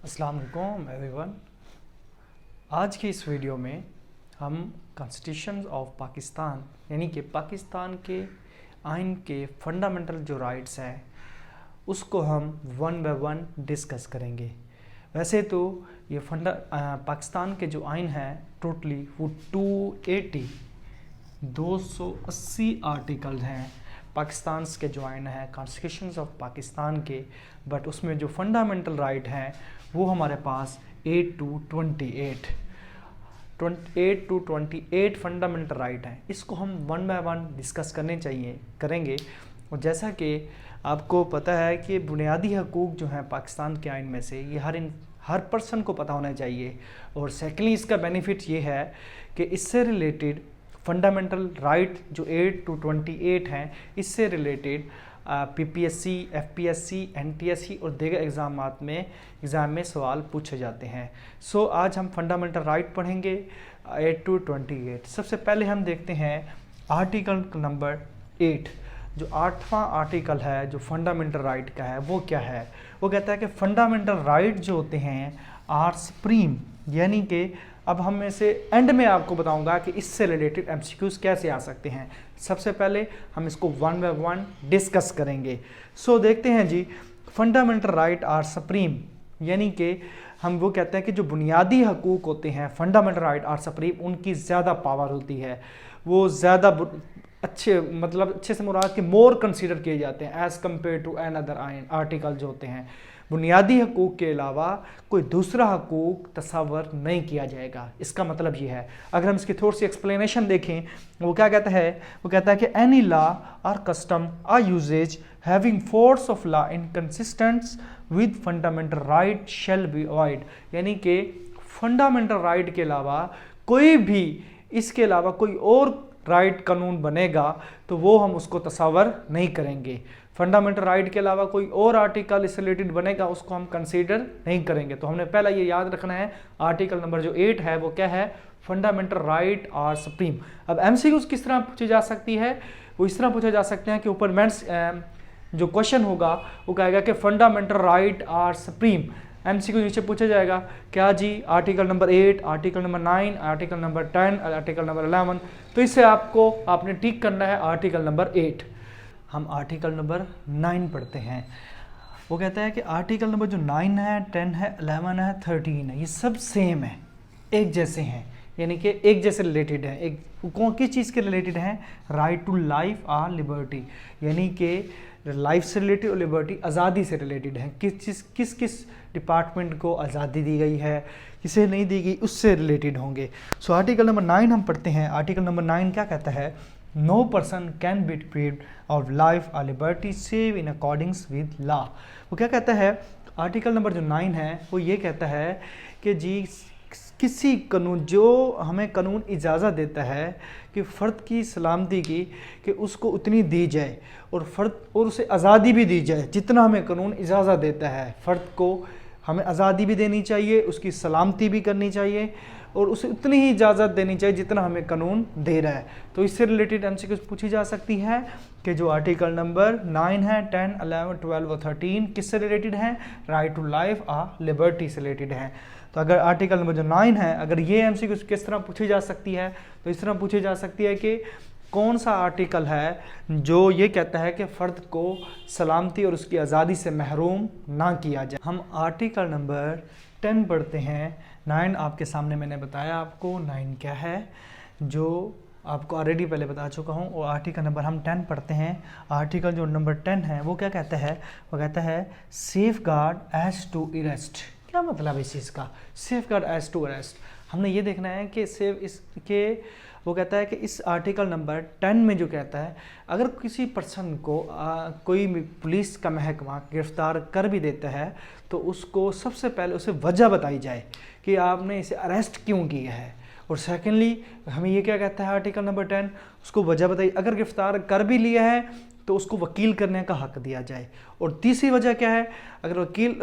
अस्सलाम वालेकुम एवरीवन। आज की इस वीडियो में हम कॉन्स्टिट्यूशन ऑफ पाकिस्तान यानी कि पाकिस्तान के आइन के फंडामेंटल जो राइट्स हैं उसको हम वन बाय वन डिस्कस करेंगे। वैसे तो ये पाकिस्तान के जो आइन हैं टोटली वो 280 आर्टिकल हैं पाकिस्तान के जो आइन हैं कॉन्स्टिट्यूशन ऑफ पाकिस्तान के, बट उसमें जो फंडामेंटल राइट हैं वो हमारे पास 8 to 28 फंडामेंटल राइट हैं। इसको हम वन बाय वन डिस्कस करेंगे। और जैसा कि आपको पता है कि बुनियादी हकूक़ जो हैं पाकिस्तान के आइन में से ये हर पर्सन को पता होना चाहिए। और सेकेंडली इसका बेनिफिट ये है कि इससे रिलेटेड फंडामेंटल राइट जो 8 to 28 हैं, इससे रिलेटेड पीपीएससी, एफपीएससी, एनटीएससी और दीगर एग्ज़ाम में सवाल पूछे जाते हैं। सो आज हम फंडामेंटल राइट पढ़ेंगे 8 to 28। सबसे पहले हम देखते हैं आर्टिकल नंबर 8। जो 8वां आर्टिकल है जो फंडामेंटल राइट का है वो क्या है? वो कहता है कि फंडामेंटल राइट जो होते हैं आर सुप्रीम, यानी कि अब हम में से एंड में आपको बताऊंगा कि इससे रिलेटेड एमसीक्यूज़ कैसे आ सकते हैं। सबसे पहले हम इसको वन बाय वन डिस्कस करेंगे। सो देखते हैं जी, फंडामेंटल राइट आर सुप्रीम, यानी कि हम वो कहते हैं कि जो बुनियादी हकूक़ होते हैं फंडामेंटल राइट आर सुप्रीम, उनकी ज़्यादा पावर होती है, वो ज़्यादा अच्छे से मुराद के मोर कंसीडर किए जाते हैं as compare to an other article जो होते हैं। बुनियादी हकूक़ के अलावा कोई दूसरा हकूक़ तस्वर नहीं किया जाएगा। इसका मतलब ये है, अगर हम इसकी थोड़ी सी एक्सप्लेनेशन देखें, वो क्या कहता है? वो कहता है कि एनी लॉ और कस्टम और usages having force of law inconsistent with fundamental right shall be avoid, यानी कि फंडामेंटल राइट के अलावा इसके अलावा कोई और राइट कानून बनेगा तो वो हम उसको तस्वर नहीं करेंगे। फंडामेंटल राइट के अलावा कोई और आर्टिकल इससे रिलेटेड बनेगा उसको हम कंसीडर नहीं करेंगे। तो हमने पहला ये याद रखना है, आर्टिकल नंबर जो 8 है वो क्या है? Fundamental right are supreme. अब एमसीक्यूज किस तरह पूछी जा सकती है? वो इस तरह पूछे जा सकते हैं कि ऊपर मेंस जो क्वेश्चन होगा वो कहेगा कि fundamental right are supreme. MCQ नीचे पूछा जाएगा क्या जी? Article number 8, article number 9, article number 10, article number 11। तो इससे आपने टिक करना है आर्टिकल नंबर 8। हम आर्टिकल नंबर 9 पढ़ते हैं। वो कहता है कि आर्टिकल नंबर जो 9 है, 10 है, 11 है, 13 है, ये सब सेम है, एक जैसे हैं, यानी कि एक जैसे रिलेटेड है। किस चीज़ के रिलेटेड हैं? राइट टू लाइफ और लिबर्टी, यानी कि लाइफ से रिलेटेड और लिबर्टी आज़ादी से रिलेटेड है। किस डिपार्टमेंट को आज़ादी दी गई है, किसे नहीं दी गई, उससे रिलेटेड होंगे। सो आर्टिकल नंबर 9 हम पढ़ते हैं। आर्टिकल नंबर 9 क्या कहता है? No person can be deprived of life और liberty save in accordance with law. वो क्या कहता है? आर्टिकल नंबर जो 9 है वो ये कहता है कि जी किसी कानून जो हमें कानून इजाज़त देता है कि फ़र्द की सलामती की कि उसको उतनी दी जाए और उसे आज़ादी भी दी जाए जितना हमें कानून इजाज़त देता है। फ़र्द को हमें आज़ादी भी देनी चाहिए, उसकी सलामती भी करनी चाहिए और उसे उतनी ही इजाज़त देनी चाहिए जितना हमें कानून दे रहा है। तो इससे रिलेटेड एमसीक्यूज़ पूछी जा सकती है कि जो आर्टिकल नंबर 9 है, 10, 11, 12 और 13 किससे रिलेटेड हैं? राइट टू लाइफ और लिबर्टी से रिलेटेड हैं। तो अगर आर्टिकल नंबर जो 9 है, अगर ये एमसीक्यूज़ किस तरह पूछी जा सकती है? तो इस तरह पूछी जा सकती है कि कौन सा आर्टिकल है जो ये कहता है कि फ़र्द को सलामती और उसकी आज़ादी से महरूम ना किया जाए। हम आर्टिकल नंबर 10 पढ़ते हैं। 9 आपके सामने मैंने बताया आपको 9 क्या है, जो आपको ऑलरेडी पहले बता चुका हूँ। और आर्टिकल नंबर हम 10 पढ़ते हैं। आर्टिकल जो नंबर 10 है वो क्या कहता है? वो कहता है safeguard as to arrest. क्या मतलब है इस चीज़ का? Safeguard as to arrest हमने ये देखना है कि वो कहता है कि इस आर्टिकल नंबर 10 में जो कहता है, अगर किसी पर्सन को कोई पुलिस का महकमा गिरफ्तार कर भी देता है तो उसको सबसे पहले उसे वजह बताई जाए कि आपने इसे अरेस्ट क्यों किया है। और सेकेंडली हमें ये क्या कहता है आर्टिकल नंबर 10, उसको वजह बताई। अगर गिरफ्तार कर भी लिया है तो उसको वकील करने का हक दिया जाए। और तीसरी वजह क्या है? अगर वकील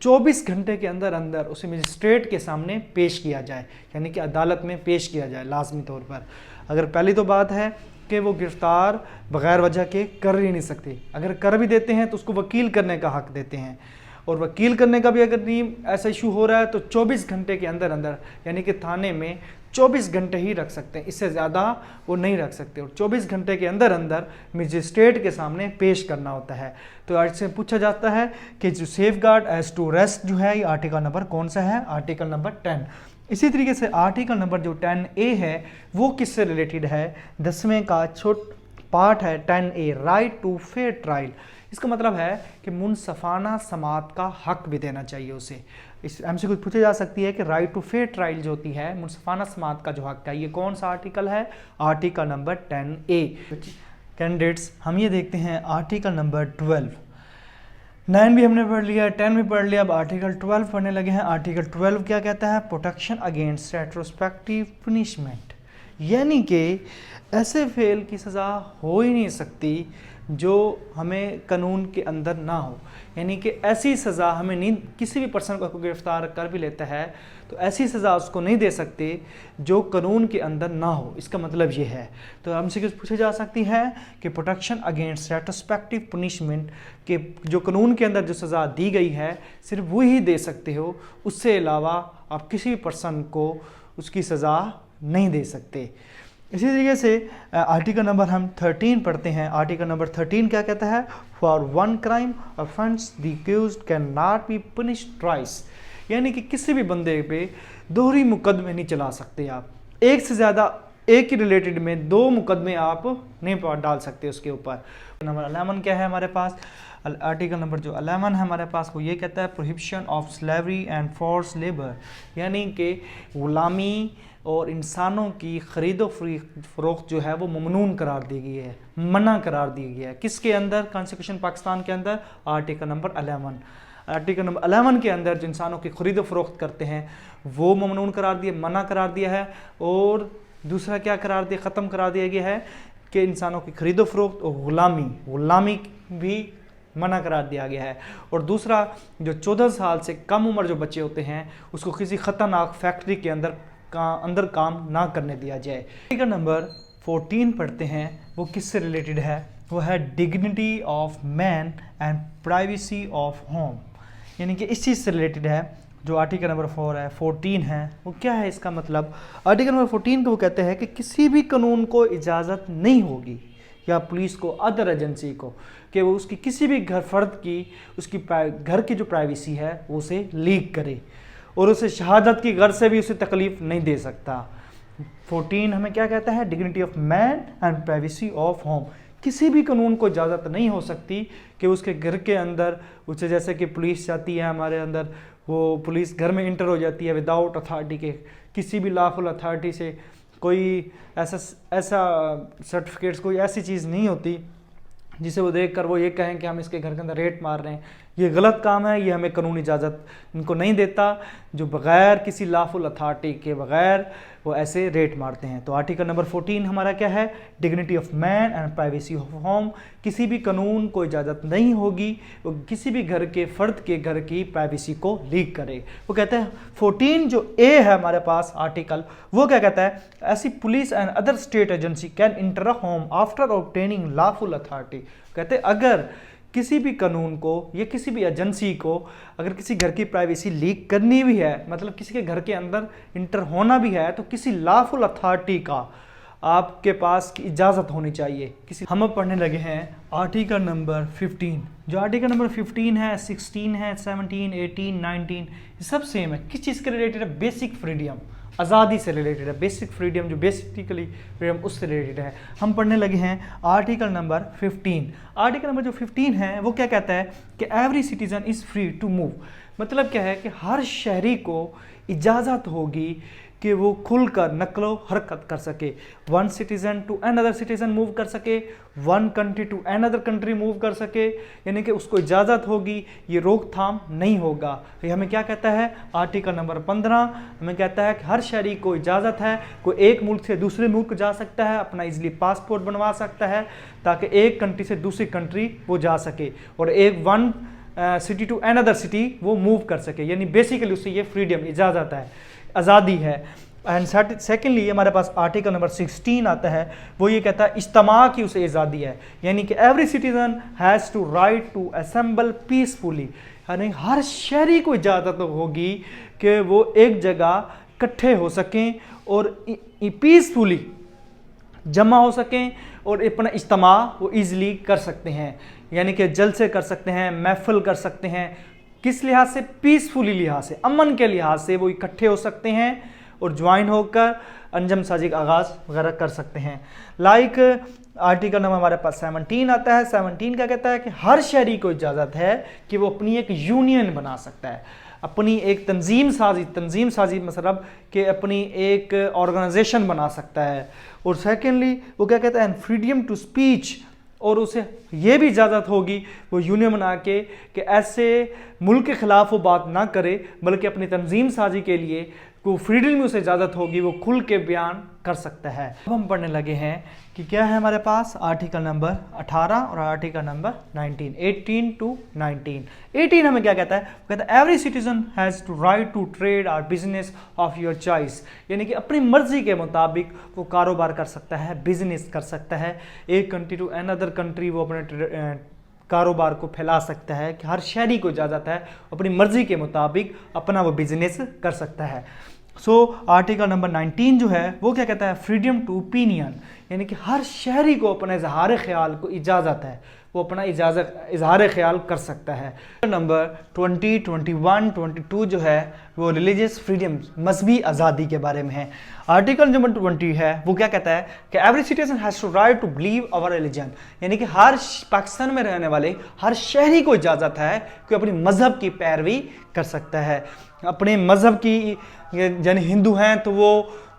24 घंटे के अंदर अंदर उसे मजिस्ट्रेट के सामने पेश किया जाए, यानी कि अदालत में पेश किया जाए लाजमी तौर पर। अगर पहली तो बात है कि वो गिरफ्तार बग़ैर वजह के कर ही नहीं सकते, अगर कर भी देते हैं तो उसको वकील करने का हक देते हैं। और वकील करने का भी अगर नहीं ऐसा इशू हो रहा है तो 24 घंटे के अंदर अंदर, यानी कि थाने में 24 घंटे ही रख सकते हैं, इससे ज़्यादा वो नहीं रख सकते, और 24 घंटे के अंदर अंदर मजिस्ट्रेट के सामने पेश करना होता है। तो आज से पूछा जाता है कि जो safeguard as to rest जो है, ये आर्टिकल नंबर कौन सा है, आर्टिकल नंबर 10। इसी तरीके से आर्टिकल नंबर जो 10A है वो किससे रिलेटेड है, 10वें का छोट पार्ट है 10A, right to fair trial. इसका मतलब है कि मुनसफाना समाअत का हक भी देना चाहिए उसे। इस हमसे कुछ पूछी जा सकती है कि राइट टू फेयर ट्रायल जो होती है, मुनसफाना समाअत का जो हक है, ये कौन सा आर्टिकल है, आर्टिकल नंबर 10A। कैंडिडेट्स हम ये देखते हैं आर्टिकल नंबर 12। 9 भी हमने पढ़ लिया, 10 भी पढ़ लिया, अब आर्टिकल 12 पढ़ने लगे हैं। आर्टिकल 12 क्या कहता है, प्रोटेक्शन अगेंस्ट रेट्रोस्पेक्टिव पनिशमेंट, यानी कि ऐसे फेल की सज़ा हो ही नहीं सकती जो हमें कानून के अंदर ना हो, यानी कि ऐसी सज़ा हमें नहीं, किसी भी पर्सन को गिरफ्तार कर भी लेता है तो ऐसी सज़ा उसको नहीं दे सकते जो कानून के अंदर ना हो। इसका मतलब ये है। तो हमसे कुछ पूछी जा सकती है कि प्रोटेक्शन अगेंस्ट रेट्रोस्पेक्टिव पनिशमेंट के जो कानून के अंदर जो सज़ा दी गई है सिर्फ वही दे सकते हो, उससे अलावा आप किसी भी पर्सन को उसकी सज़ा नहीं दे सकते। इसी तरीके से आर्टिकल नंबर हम 13 पढ़ते हैं। आर्टिकल नंबर 13 क्या कहता है, for one crime offence the accused can not be punished twice, यानी कि किसी भी बंदे पे दोहरी मुकदमे नहीं चला सकते आप, एक से ज़्यादा एक ही रिलेटेड में 2 मुकदमे आप नहीं डाल सकते उसके ऊपर। नंबर 11 क्या है हमारे पास, आर्टिकल नंबर जो 11 है हमारे पास वो ये कहता है prohibition of slavery and force labour, यानी कि गुलामी और इंसानों की खरीदो फरोख्त जो है वो ममनून करार दी गई है, मना करार दी गई है। किसके अंदर, कॉन्स्टिट्यूशन पाकिस्तान के अंदर, आर्टिकल नंबर 11। आर्टिकल नंबर 11 के अंदर जो इंसानों की खरीदो फरोख्त करते हैं वो ममनून करार दिया, मना करार दिया है। और दूसरा क्या करार दिया, ख़त्म करार दिया गया है कि इंसानों की खरीदो फरोख्त और गुलामी भी मना करार दिया गया है। और दूसरा जो 14 साल से कम उम्र जो बच्चे होते हैं उसको किसी ख़तरनाक फैक्ट्री के अंदर काम ना करने दिया जाए। आर्टिकल नंबर 14 पढ़ते हैं, वो किससे रिलेटेड है, वो है dignity of man and privacy of home, यानी कि इस चीज़ से रिलेटेड है। जो आर्टिकल नंबर 14 है वो क्या है, इसका मतलब आर्टिकल नंबर 14 को वो कहते हैं कि किसी भी कानून को इजाज़त नहीं होगी या पुलिस को, अदर एजेंसी को, कि वो उसकी किसी भी फर्द की उसकी घर की जो प्राइवेसी है वो उसे लीक करे और उसे शहादत की घर से भी उसे तकलीफ नहीं दे सकता। 14 हमें क्या कहता है, dignity of man and privacy of home, किसी भी कानून को इजाज़त नहीं हो सकती कि उसके घर के अंदर उसे, जैसे कि पुलिस जाती है हमारे अंदर, वो पुलिस घर में इंटर हो जाती है विदाउट अथॉरिटी के, किसी भी लॉफुल अथॉरिटी से, कोई ऐसा सर्टिफिकेट्स, कोई ऐसी चीज़ नहीं होती जिसे वो देखकर वो ये कहें कि हम इसके घर के अंदर रेड मार रहे हैं। ये गलत काम है, ये हमें कानूनी इजाज़त इनको नहीं देता, जो बग़ैर किसी लॉफुल अथॉरिटी के बग़ैर वो ऐसे रेट मारते हैं। तो आर्टिकल नंबर 14 हमारा क्या है, dignity of man and privacy of home, किसी भी कानून को इजाज़त नहीं होगी वो किसी भी घर के फ़र्द के घर की प्राइवेसी को लीक करे। वो कहते हैं 14 जो ए है हमारे पास आर्टिकल, वो क्या कहता है, ऐसी police and other state agency can inter a home after obtaining lawful authority. कहते हैं अगर किसी भी कानून को या किसी भी एजेंसी को अगर किसी घर की प्राइवेसी लीक करनी भी है, मतलब किसी के घर के अंदर इंटर होना भी है, तो किसी लॉफुल अथॉरिटी का आपके पास की इजाज़त होनी चाहिए। हम अब पढ़ने लगे हैं आर्टिकल नंबर 15। जो आर्टिकल नंबर 15 है, 16 है, 17, 18, 19 ये सब सेम है। किस चीज़ के रिलेटेड है, बेसिक फ्रीडम, आज़ादी से रिलेटेड है। बेसिक फ्रीडम जो बेसिकली फ्रीडम उससे रिलेटेड है। हम पढ़ने लगे हैं आर्टिकल नंबर 15। आर्टिकल नंबर जो 15 है वो क्या कहता है कि every citizen is free to move, मतलब क्या है कि हर शहरी को इजाज़त होगी कि वो खुलकर नकलो हरकत कर सके, one citizen to another citizen move कर सके, one country to another country move कर सके, यानी कि उसको इजाज़त होगी, ये रोकथाम नहीं होगा। ये हमें क्या कहता है, आर्टिकल नंबर 15 हमें कहता है कि हर शहरी को इजाज़त है, कोई एक मुल्क से दूसरे मुल्क जा सकता है, अपना इजली पासपोर्ट बनवा सकता है ताकि एक कंट्री से दूसरी कंट्री वो जा सके, और एक one city to another city वो मूव कर सके, यानी बेसिकली उससे ये फ्रीडम, इजाज़त है, आज़ादी है। एंड सेकेंडली हमारे पास आर्टिकल नंबर 16 आता है, वो ये कहता है इज्तिमा की उसे आज़ादी है, यानी कि every citizen has to right to assemble peacefully, यानी हर शहरी को इजाज़त होगी कि वो एक जगह इकट्ठे हो सकें और पीसफुली जमा हो सकें और अपना इज्तिमा वो ईज़िली कर सकते हैं, यानी कि जलसे कर सकते हैं, महफिल कर सकते हैं। किस लिहाज से? पीसफुली लिहाज से, अमन के लिहाज से वो इकट्ठे हो सकते हैं और ज्वाइन होकर अंजम साजी का आगाज़ वगैरह कर सकते हैं। लाइक आर्टिकल नंबर हमारे पास 17 आता है। 17 क्या कहता है कि हर शहरी को इजाज़त है कि वो अपनी एक यूनियन बना सकता है, अपनी एक तंजीम साजी मतलब कि अपनी एक ऑर्गेनाइजेशन बना सकता है। और सेकेंडली वो क्या कहता है, फ्रीडम टू स्पीच, और उसे ये भी इजाज़त होगी वो यूनियन बना के कि ऐसे मुल्क के ख़िलाफ़ वो बात ना करे, बल्कि अपनी तंजीम साजी के लिए को फ्रीडम में उसे इजाज़त होगी, वो खुल के बयान कर सकता है। अब हम पढ़ने लगे हैं कि क्या है हमारे पास आर्टिकल नंबर 18 और आर्टिकल नंबर 19, 18 to 19। 18 हमें क्या कहता है? कहता है every citizen has to right to trade और बिजनेस ऑफ योर चॉइस, यानी कि अपनी मर्जी के मुताबिक वो कारोबार कर सकता है, बिजनेस कर सकता है। एक कंट्री टू अनदर कंट्री वो अपने कारोबार को फैला सकता है, कि हर शहरी को इजाज़त है अपनी मर्जी के मुताबिक अपना वो बिजनेस कर सकता है। सो आर्टिकल नंबर 19 जो है वो क्या कहता है? फ्रीडम टू ओपिनियन, यानी कि हर शहरी को अपने इजहार ख्याल को इजाज़त है, वो अपना इजहार ख्याल कर सकता है। नंबर 20, 21, 22 जो है वो रिलीजियस फ्रीडम, मजहबी आज़ादी के बारे में है। आर्टिकल नंबर 20 है वो क्या कहता है कि every citizen has to right to believe our religion, यानी कि हर पाकिस्तान में रहने वाले हर शहरी को इजाज़त है कि अपनी मज़हब की पैरवी कर सकता है। अपने मज़हब की, यानी हिंदू हैं तो वो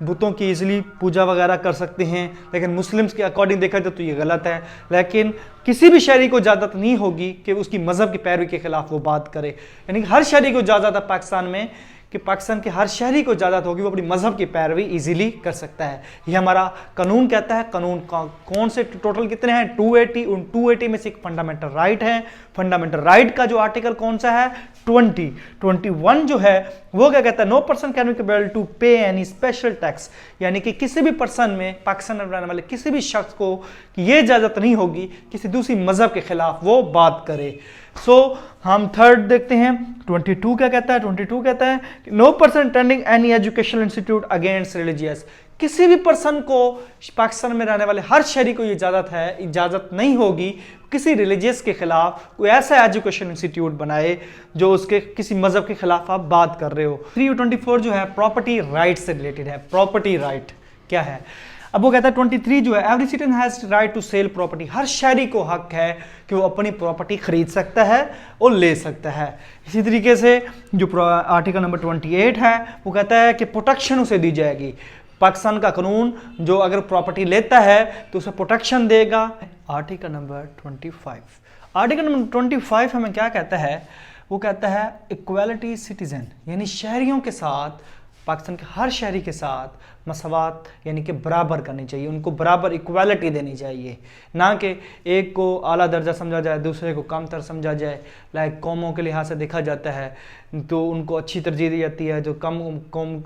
बुतों की इजली पूजा वगैरह कर सकते हैं, लेकिन मुस्लिम्स के अकॉर्डिंग देखा जाए तो ये गलत है। लेकिन किसी भी शहरी को इजाज़त नहीं होगी कि उसकी मज़हब की पैरवी के खिलाफ वो बात करे, यानी कि हर शहरी को इजाज़त है पाकिस्तान में कि पाकिस्तान के हर शहरी को इजाज़त होगी वो अपनी मज़हब की पैरवी इजीली कर सकता है। ये हमारा कानून कहता है। कानून कौन से टोटल कितने हैं? 280। उन 280 में से एक फंडामेंटल राइट है। फंडामेंटल राइट का जो आर्टिकल कौन सा है? 20। 21 जो है वो क्या कहता है? No person can be compelled to pay any special tax, यानी कि किसी भी पर्सन में, पाकिस्तान में रहने वाले किसी भी शख्स को ये इजाज़त नहीं होगी किसी दूसरी मज़हब के खिलाफ वो बात करे। सो हम थर्ड देखते हैं 22 क्या कहता है? 22 कहता है कि no person attending any educational institute against religious, किसी भी पर्सन को, पाकिस्तान में रहने वाले हर शहरी को ये इजाज़त नहीं होगी किसी रिलीजियस के खिलाफ कोई ऐसा एजुकेशन इंस्टीट्यूट बनाए जो उसके किसी मज़हब के खिलाफ आप बात कर रहे हो। 324 जो है प्रॉपर्टी राइट से रिलेटेड है। प्रॉपर्टी राइट क्या है? अब वो कहता है 23 जो है every citizen has right to sell property, हर शहरी को हक है कि वो अपनी प्रॉपर्टी खरीद सकता है और ले सकता है। इसी तरीके से जो आर्टिकल नंबर 28 है वो कहता है कि प्रोटेक्शन उसे दी जाएगी। पाकिस्तान का कानून जो अगर प्रॉपर्टी लेता है तो उसे प्रोटेक्शन देगा। आर्टिकल नंबर 25, आर्टिकल नंबर 25 हमें क्या कहता है? वो कहता है इक्वालिटी सिटीजन, यानी शहरियों के साथ, पाकिस्तान के हर शहरी के साथ मसवात, यानी कि बराबर करनी चाहिए, उनको बराबर इक्वालिटी देनी चाहिए, ना कि एक को आला दर्जा समझा जाए दूसरे को कमतर समझा जाए। लाइक कौमों के लिहाज से देखा जाता है तो उनको अच्छी तरजीह दी जाती है, जो कम कौम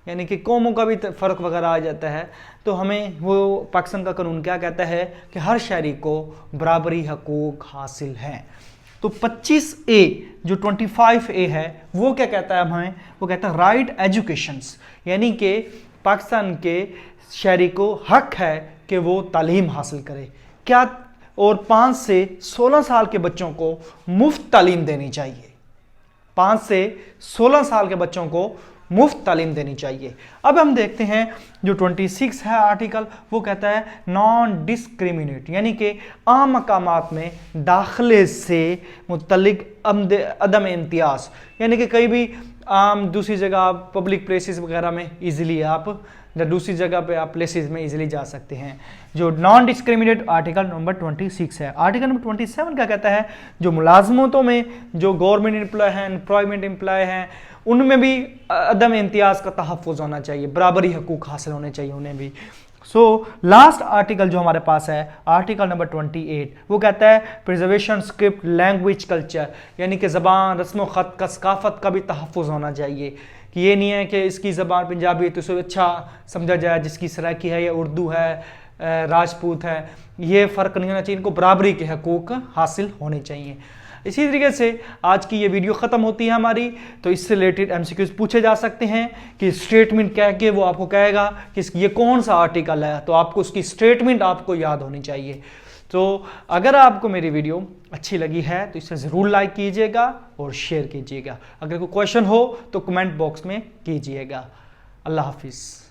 यानी कि कौमों का भी फ़र्क वगैरह आ जाता है। तो हमें वो पाकिस्तान का कानून क्या कहता है कि हर शहरी को बराबरी हकूक़ हासिल हैं। तो 25A जो 25A है वो क्या कहता है हमें? वो कहता है राइट एजुकेशंस, यानी कि पाकिस्तान के शहरी को हक है कि वो तालीम हासिल करे। क्या? और 5 से 16 साल के बच्चों को मुफ्त तालीम देनी चाहिए। 5 से 16 साल के बच्चों को मुफ्त तालीम देनी चाहिए। अब हम देखते हैं जो 26 है आर्टिकल, वो कहता है नॉन डिस्क्रिमिनेट, यानी कि आम मकामात में दाखिले से मुतल्लिक अदम इम्तियाज़, यानी कि कहीं भी आम दूसरी जगह पब्लिक प्लेसेस वगैरह में इजीली आप दूसरी जगह पे आप प्लेसेस में इजीली जा सकते हैं। जो नॉन डिस्क्रिमिनेट आर्टिकल नंबर 26 है। आर्टिकल नंबर 27 क्या कहता है? जो मुलाजमतों में जो गवर्नमेंट एम्प्लॉय हैं, एम्प्लॉयमेंट एम्प्लॉय हैं, उनमें भी अदम इम्तियाज़ का तहफ़्फ़ुज़ होना चाहिए, बराबरी हकूक़ हासिल होने चाहिए उन्हें भी। सो लास्ट आर्टिकल जो हमारे पास है आर्टिकल नंबर 28, वो कहता है प्रिजर्वेशन स्क्रिप्ट लैंग्वेज कल्चर, यानी कि ज़बान, रस्म ख़त का, सकाफ़त का भी तहफ़्फ़ुज़ होना चाहिए। कि ये नहीं है कि इसकी ज़बान पंजाबी है तो उसे अच्छा समझा जाए, जिसकी सराइकी है या उर्दू है, राजपूत है, ये फ़र्क नहीं होना चाहिए। इनको बराबरी के हकूक़ हासिल होने चाहिए। इसी तरीके से आज की ये वीडियो ख़त्म होती है हमारी। तो इससे रिलेटेड एमसीक्यूज पूछे जा सकते हैं कि स्टेटमेंट कह के वो आपको कहेगा कि ये कौन सा आर्टिकल है, तो आपको उसकी स्टेटमेंट आपको याद होनी चाहिए। तो अगर आपको मेरी वीडियो अच्छी लगी है तो इसे ज़रूर लाइक कीजिएगा और शेयर कीजिएगा। अगर कोई क्वेश्चन हो तो कमेंट बॉक्स में कीजिएगा। अल्लाह हाफिज़।